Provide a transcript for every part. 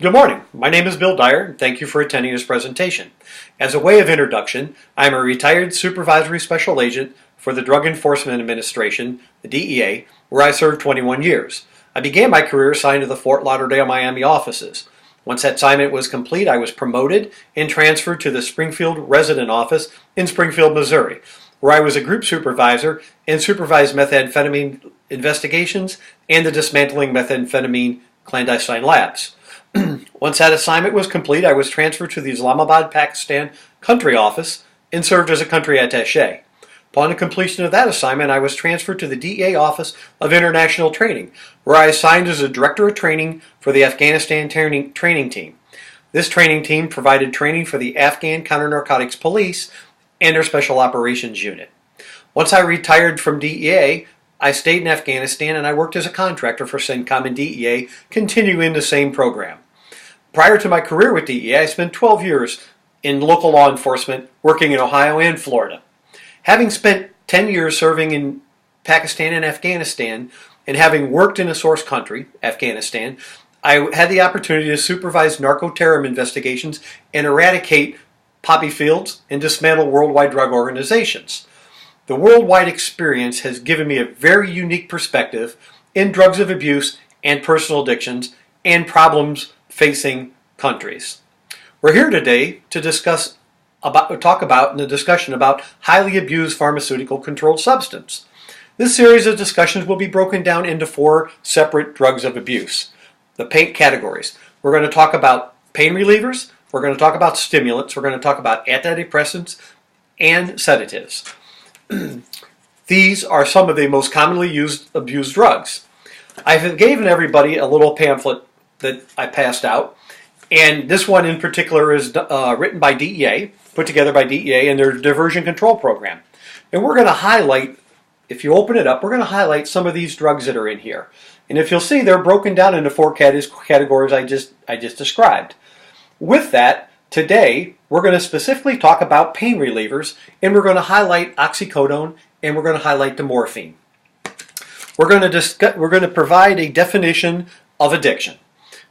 Good morning. My name is Bill Dyer, and thank you for attending this presentation. As a way of introduction, I am a retired supervisory special agent for the Drug Enforcement Administration, the DEA, where I served 21 years. I began my career assigned to the Fort Lauderdale, Miami offices. Once that assignment was complete, I was promoted and transferred to the Springfield Resident Office in Springfield, Missouri, where I was a group supervisor and supervised methamphetamine investigations and the dismantling methamphetamine clandestine labs. Once that assignment was complete, I was transferred to the Islamabad, Pakistan country office and served as a country attaché. Upon the completion of that assignment, I was transferred to the DEA Office of International Training, where I assigned as a director of training for the Afghanistan training team. This training team provided training for the Afghan Counter-Narcotics Police and their Special Operations Unit. Once I retired from DEA, I stayed in Afghanistan and I worked as a contractor for CENTCOM and DEA, continuing the same program. Prior to my career with DEA, I spent 12 years in local law enforcement working in Ohio and Florida. Having spent 10 years serving in Pakistan and Afghanistan, and having worked in a source country, Afghanistan, I had the opportunity to supervise narco-terror investigations and eradicate poppy fields and dismantle worldwide drug organizations. The worldwide experience has given me a very unique perspective in drugs of abuse and personal addictions and problems facing countries. We're here today to talk about in a discussion about highly abused pharmaceutical controlled substance. This series of discussions will be broken down into 4 separate drugs of abuse. The pain categories. We're going to talk about pain relievers, we're going to talk about stimulants, we're going to talk about antidepressants and sedatives. These are some of the most commonly abused drugs. I've given everybody a little pamphlet that I passed out, and this one in particular is written by DEA, put together by DEA and their diversion control program. And we're going to highlight, if you open it up, we're going to highlight some of these drugs that are in here. And if you'll see, they're broken down into 4 categories I just described. With that, today we're going to specifically talk about pain relievers, and we're going to highlight oxycodone, and we're going to highlight the morphine. We're going to provide a definition of addiction.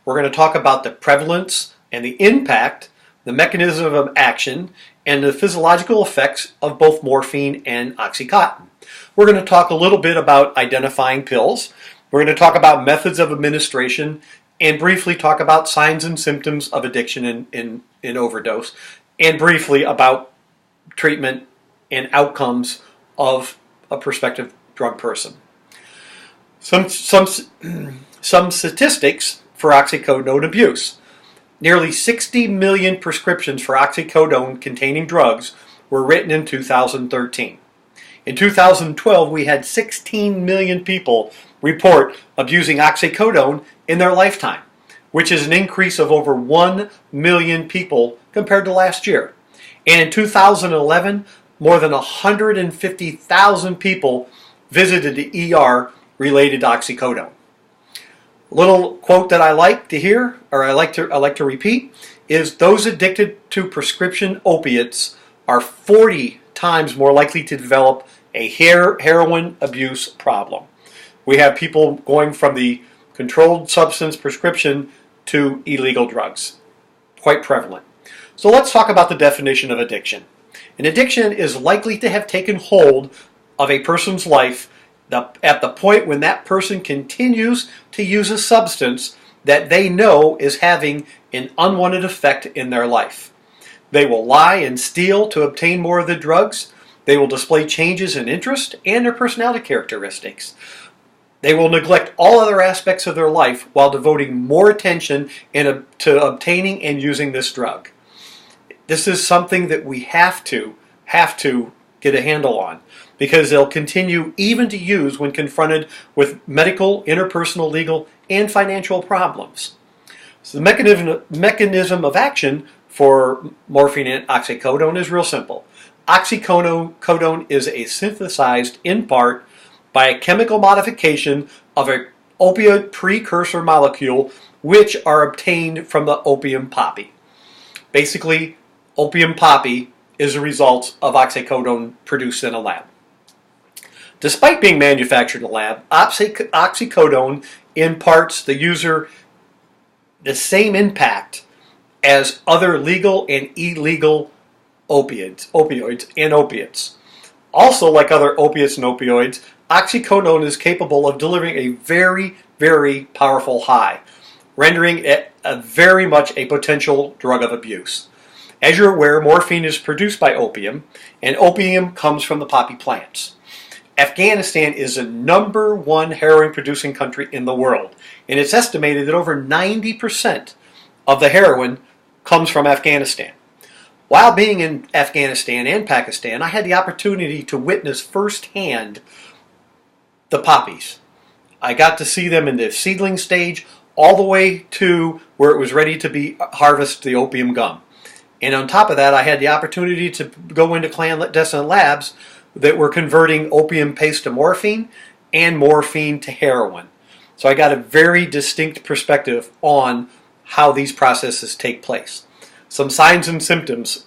We're going to talk about the prevalence and the impact, the mechanism of action, and the physiological effects of both morphine and Oxycontin. We're going to talk a little bit about identifying pills. We're going to talk about methods of administration and briefly talk about signs and symptoms of addiction in overdose, and briefly about treatment and outcomes of a prospective drug person. Some statistics for oxycodone abuse. Nearly 60 million prescriptions for oxycodone-containing drugs were written in 2013. In 2012, we had 16 million people report abusing oxycodone in their lifetime, which is an increase of over 1 million people compared to last year. And in 2011, more than 150,000 people visited the ER related to oxycodone. A little quote that I like to hear, or I like to repeat, is those addicted to prescription opiates are 40 times more likely to develop a heroin abuse problem. We have people going from the controlled substance prescription to illegal drugs. Quite prevalent. So let's talk about the definition of addiction. An addiction is likely to have taken hold of a person's life at the point when that person continues to use a substance that they know is having an unwanted effect in their life. They will lie and steal to obtain more of the drugs. They will display changes in interest and their personality characteristics. They will neglect all other aspects of their life while devoting more attention to obtaining and using this drug. This is something that we have to get a handle on, because they'll continue even to use when confronted with medical, interpersonal, legal, and financial problems. So the mechanism of action for morphine and oxycodone is real simple. Oxycodone is synthesized in part by a chemical modification of an opioid precursor molecule, which are obtained from the opium poppy. Basically, opium poppy is a result of oxycodone produced in a lab. Despite being manufactured in a lab, oxycodone imparts the user the same impact as other legal and illegal opioids and opiates. Also, like other opiates and opioids, oxycodone is capable of delivering a very, very powerful high, rendering it very much a potential drug of abuse. As you're aware, morphine is produced by opium, and opium comes from the poppy plants. Afghanistan is the #1 heroin-producing country in the world, and it's estimated that over 90% of the heroin comes from Afghanistan. While being in Afghanistan and Pakistan, I had the opportunity to witness firsthand the poppies. I got to see them in the seedling stage all the way to where it was ready to be harvest the opium gum. And on top of that, I had the opportunity to go into clandestine labs that were converting opium paste to morphine and morphine to heroin. So I got a very distinct perspective on how these processes take place. Some signs and symptoms.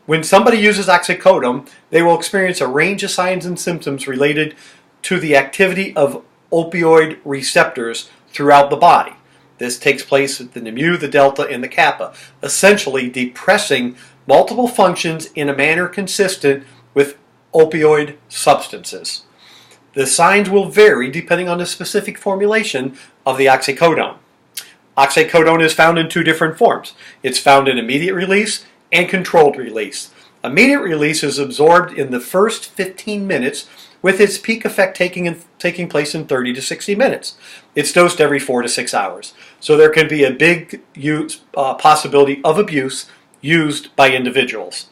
When somebody uses oxycodone, they will experience a range of signs and symptoms related to the activity of opioid receptors throughout the body. This takes place at the mu, the delta, and the kappa, essentially depressing multiple functions in a manner consistent with opioid substances. The signs will vary depending on the specific formulation of the oxycodone. Oxycodone is found in 2 different forms. It's found in immediate release and controlled release. Immediate release is absorbed in the first 15 minutes, with its peak effect taking place in 30 to 60 minutes. It's dosed every 4 to 6 hours. So there can be a big possibility of abuse used by individuals.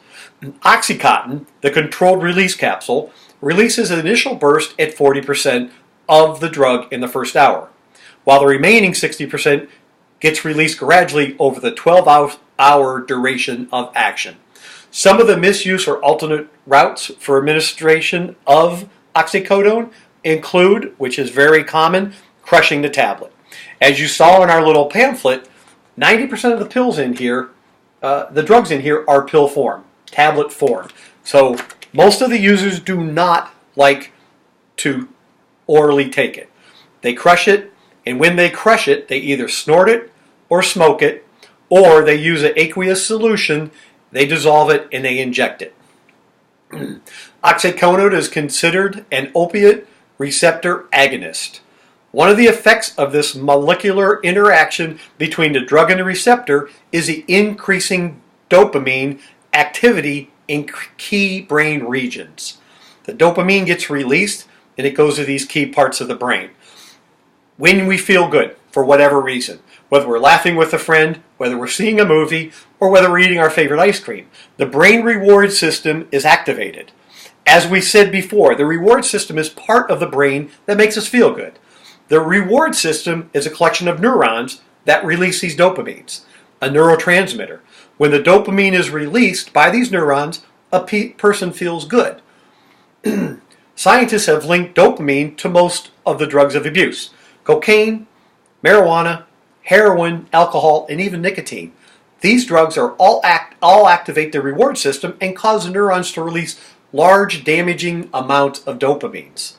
Oxycontin, the controlled release capsule, releases an initial burst at 40% of the drug in the first hour, while the remaining 60% gets released gradually over the 12-hour duration of action. Some of the misuse or alternate routes for administration of oxycodone include, which is very common, crushing the tablet. As you saw in our little pamphlet, 90% of the pills in here, the drugs in here are pill form, tablet form. So most of the users do not like to orally take it. They crush it, and when they crush it, they either snort it or smoke it, or they use an aqueous solution, they dissolve it, and they inject it. Oxycodone is considered an opiate receptor agonist. One of the effects of this molecular interaction between the drug and the receptor is the increasing dopamine activity in key brain regions. The dopamine gets released and it goes to these key parts of the brain. When we feel good, for whatever reason, whether we're laughing with a friend, whether we're seeing a movie, or whether we're eating our favorite ice cream, the brain reward system is activated. As we said before, the reward system is part of the brain that makes us feel good. The reward system is a collection of neurons that release these dopamines, a neurotransmitter. When the dopamine is released by these neurons, a person feels good. Scientists have linked dopamine to most of the drugs of abuse: cocaine, marijuana, heroin, alcohol, and even nicotine. These drugs are all activate the reward system and cause the neurons to release large damaging amounts of dopamines.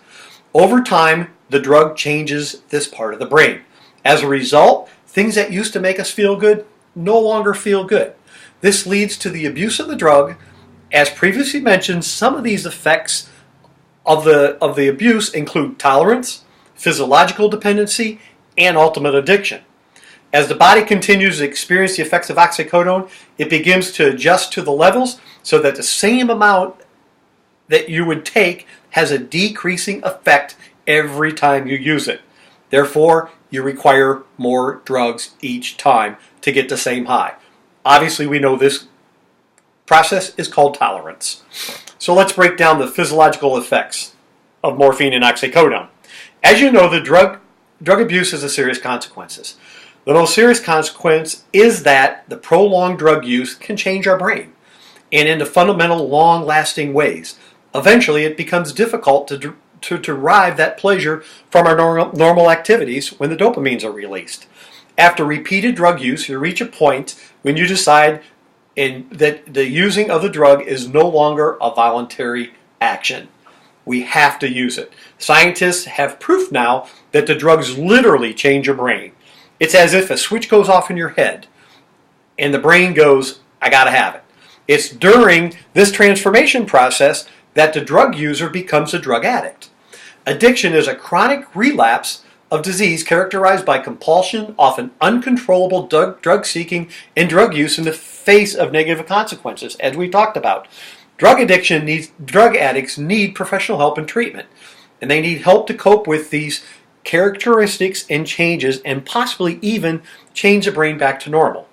Over time, the drug changes this part of the brain. As a result, things that used to make us feel good no longer feel good. This leads to the abuse of the drug. As previously mentioned, some of these effects of the abuse include tolerance, physiological dependency, and ultimate addiction. As the body continues to experience the effects of oxycodone, it begins to adjust to the levels so that the same amount that you would take has a decreasing effect every time you use it. Therefore, you require more drugs each time to get the same high. Obviously, we know this process is called tolerance. So let's break down the physiological effects of morphine and oxycodone. As you know, the drug abuse has serious consequences. The most serious consequence is that the prolonged drug use can change our brain, and in fundamental, long-lasting ways. Eventually, it becomes difficult to derive that pleasure from our normal activities when the dopamines are released. After repeated drug use, you reach a point when you decide that the using of the drug is no longer a voluntary action. We have to use it. Scientists have proof now that the drugs literally change your brain. It's as if a switch goes off in your head and the brain goes, I gotta have it. It's during this transformation process that the drug user becomes a drug addict. Addiction is a chronic relapse of disease characterized by compulsion, often uncontrollable drug seeking and drug use in the face of negative consequences, as we talked about. Drug addicts need professional help and treatment, and they need help to cope with these characteristics and changes, and possibly even change the brain back to normal.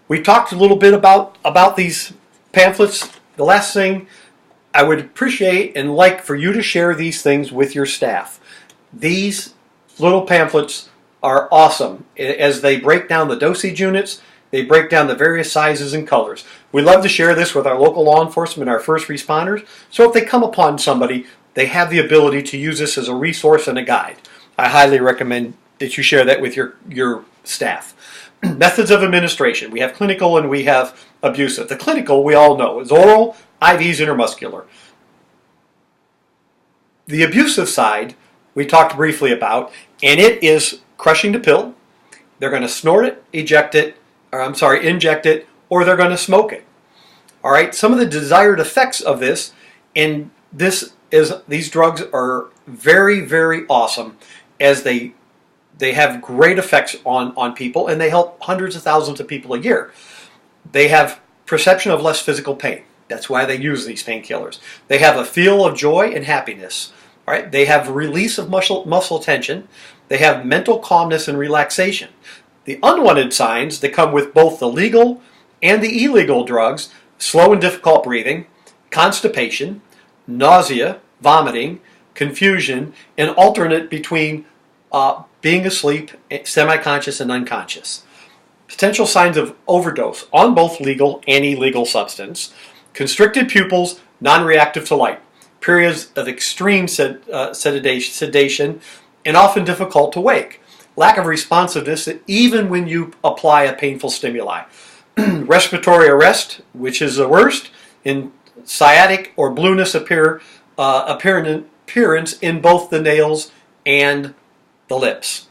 We talked a little bit about these pamphlets. The last thing, I would appreciate and like for you to share these things with your staff. These little pamphlets are awesome as they break down the dosage units. They break down the various sizes and colors. We love to share this with our local law enforcement, our first responders, so if they come upon somebody, they have the ability to use this as a resource and a guide. I highly recommend that you share that with your staff. Methods of administration. We have clinical and we have abusive. The clinical, we all know, is oral, IVs, intramuscular. The abusive side, we talked briefly about, and it is crushing the pill. They're going to snort it, inject it, or they're going to smoke it. All right. Some of the desired effects of this, and these drugs are very, very awesome, as they have great effects on people, and they help hundreds of thousands of people a year. They have perception of less physical pain. That's why they use these painkillers. They have a feel of joy and happiness. All right. They have release of muscle tension. They have mental calmness and relaxation. The unwanted signs that come with both the legal and the illegal drugs: slow and difficult breathing, constipation, nausea, vomiting, confusion, and alternate between being asleep, semi-conscious, and unconscious. Potential signs of overdose on both legal and illegal substance: constricted pupils, non-reactive to light, periods of extreme sedation, and often difficult to wake. Lack of responsiveness even when you apply a painful stimuli. Respiratory arrest, which is the worst, in sciatic or blueness appearance in both the nails and the lips.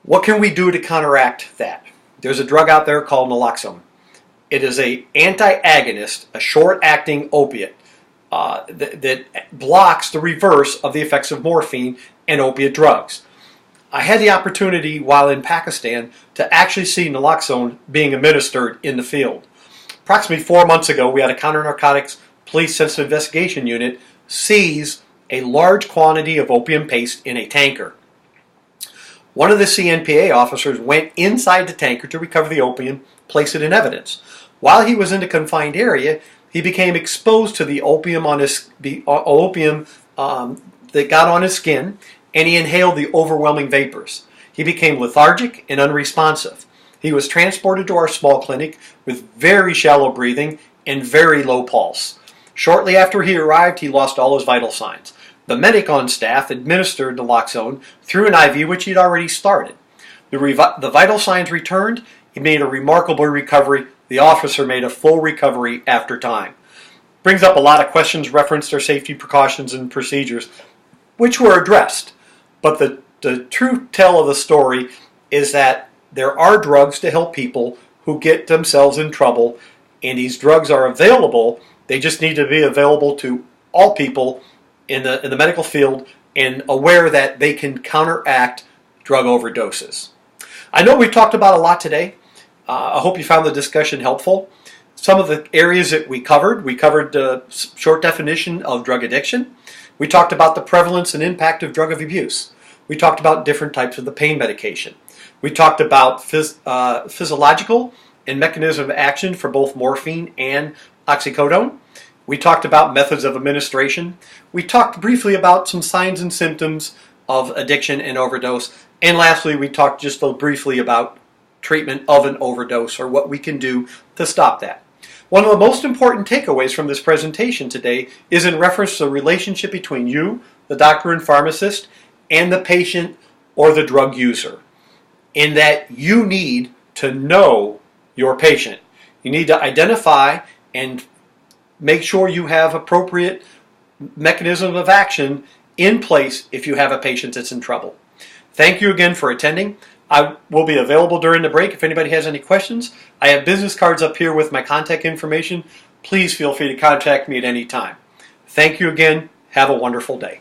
What can we do to counteract that? There's a drug out there called naloxone. It is an anti-agonist, a short-acting opiate that blocks the reverse of the effects of morphine and opiate drugs. I had the opportunity while in Pakistan to actually see naloxone being administered in the field. Approximately 4 months ago, we had a counter-narcotics police sensitive investigation unit seize a large quantity of opium paste in a tanker. One of the CNPA officers went inside the tanker to recover the opium, place it in evidence. While he was in the confined area, he became exposed to the opium that got on his skin, and he inhaled the overwhelming vapors. He became lethargic and unresponsive. He was transported to our small clinic with very shallow breathing and very low pulse. Shortly after he arrived, he lost all his vital signs. The medic on staff administered naloxone through an IV which he'd already started. The vital signs returned. He made a remarkable recovery. The officer made a full recovery after time. Brings up a lot of questions, referenced their safety precautions and procedures, which were addressed. But the true tell of the story is that there are drugs to help people who get themselves in trouble, and these drugs are available. They just need to be available to all people in the medical field and aware that they can counteract drug overdoses. I know we talked about a lot today. I hope you found the discussion helpful. Some of the areas that we covered the short definition of drug addiction. We talked about the prevalence and impact of drug abuse. We talked about different types of the pain medication. We talked about physiological and mechanism of action for both morphine and oxycodone. We talked about methods of administration. We talked briefly about some signs and symptoms of addiction and overdose. And lastly, we talked just briefly about treatment of an overdose, or what we can do to stop that. One of the most important takeaways from this presentation today is in reference to the relationship between you, the doctor and pharmacist, and the patient or the drug user, in that you need to know your patient. You need to identify and make sure you have appropriate mechanism of action in place if you have a patient that's in trouble. Thank you again for attending. I will be available during the break if anybody has any questions. I have business cards up here with my contact information. Please feel free to contact me at any time. Thank you again. Have a wonderful day.